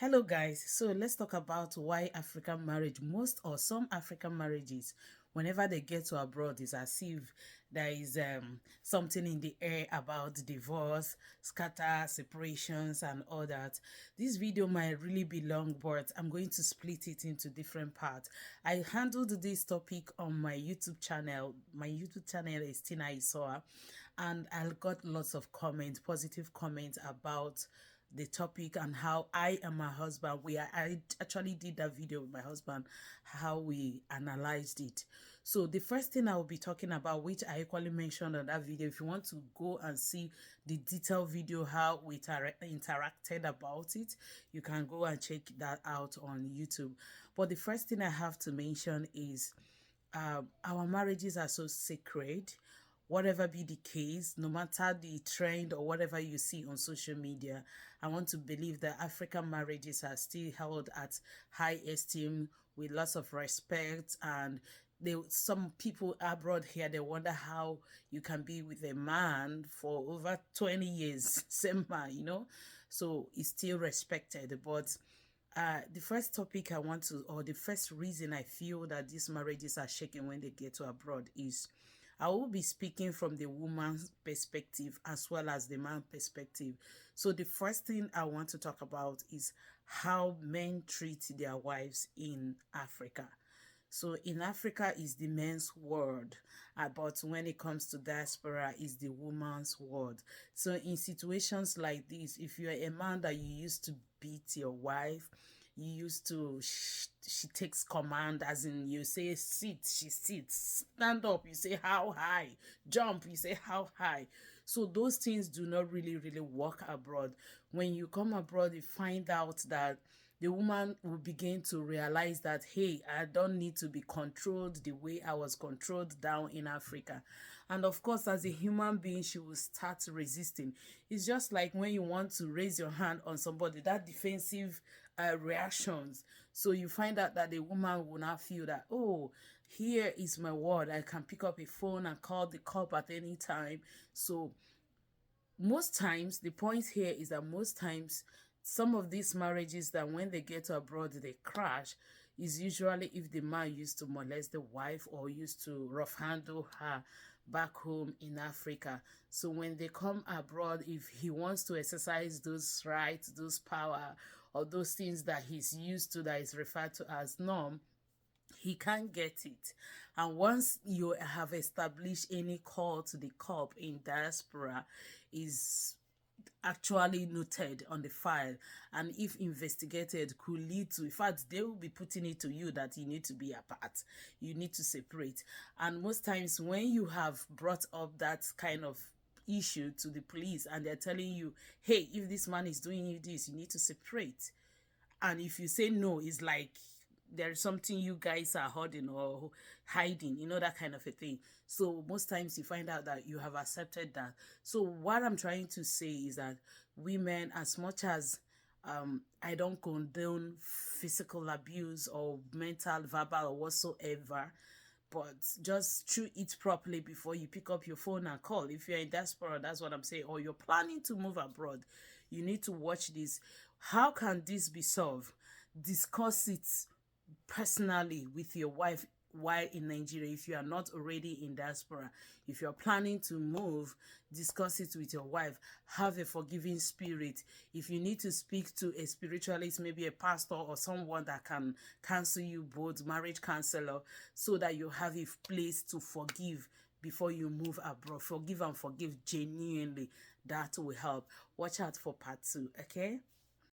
Hello guys, so let's talk about why African marriage, most or some African marriages, whenever they get to abroad, is as if there is something in the air about divorce, scatter, separations and all that. This video might really be long, but I'm going to split it into different parts. I handled this topic on my YouTube channel. My YouTube channel is Tina Isoa, and I got lots of comments, positive comments about the topic and how I and my husband, I actually did that video with my husband, how we analyzed it. So the first thing I will be talking about, which I equally mentioned on that video, if you want to go and see the detailed video how we interacted about it, you can go and check that out on YouTube. But the first thing I have to mention is our marriages are so sacred. Whatever be the case, no matter the trend or whatever you see on social media, I want to believe that African marriages are still held at high esteem with lots of respect. And some people abroad here, they wonder how you can be with a man for over 20 years, same man, so it's still respected. But the first topic I want to, or the first reason I feel that these marriages are shaken when they get to abroad is I will be speaking from the woman's perspective as well as the man's perspective. So the first thing I want to talk about is how men treat their wives in Africa. So in Africa is the men's world, but when it comes to diaspora is the woman's world. So in situations like this, if you're a man that you used to beat your wife, you used to she takes command, as in you say sit, she sits, stand up, you say how high, jump, you say how high. So those things do not really work abroad. When you come abroad, you find out that the woman will begin to realize that, hey, I don't need to be controlled the way I was controlled down in Africa. And of course, as a human being, she will start resisting. It's just like when you want to raise your hand on somebody, that defensive reactions. So you find out that the woman will not feel that, oh, here is my word. I can pick up a phone and call the cop at any time. So most times, the point here is that most times some of these marriages that when they get abroad they crash is usually if the man used to molest the wife or used to rough handle her back home in Africa. So when they come abroad, if he wants to exercise those rights, those power, or those things that he's used to, that is referred to as norm, he can't get it. And once you have established any call to the cop in diaspora, is actually noted on the file, and if investigated could lead to, in fact they will be putting it to you that you need to be apart, you need to separate. And most times when you have brought up that kind of issue to the police and they're telling you, hey, if this man is doing you this, you need to separate, and if you say no, it's like there's something you guys are holding or hiding, that kind of a thing. So most times you find out that you have accepted that. So what I'm trying to say is that women, as much as I don't condone physical abuse or mental, verbal, or whatsoever, but just treat it properly before you pick up your phone and call. If you're in diaspora, that's what I'm saying, or you're planning to move abroad, you need to watch this. How can this be solved? Discuss it personally with your wife while in Nigeria. If you are not already in diaspora, if you're planning to move, discuss it with your wife. Have a forgiving spirit. If you need to speak to a spiritualist, maybe a pastor or someone that can counsel you, both marriage counselor, so that you have a place to forgive before you move abroad. Forgive and forgive genuinely. That will help. Watch out for part 2, okay?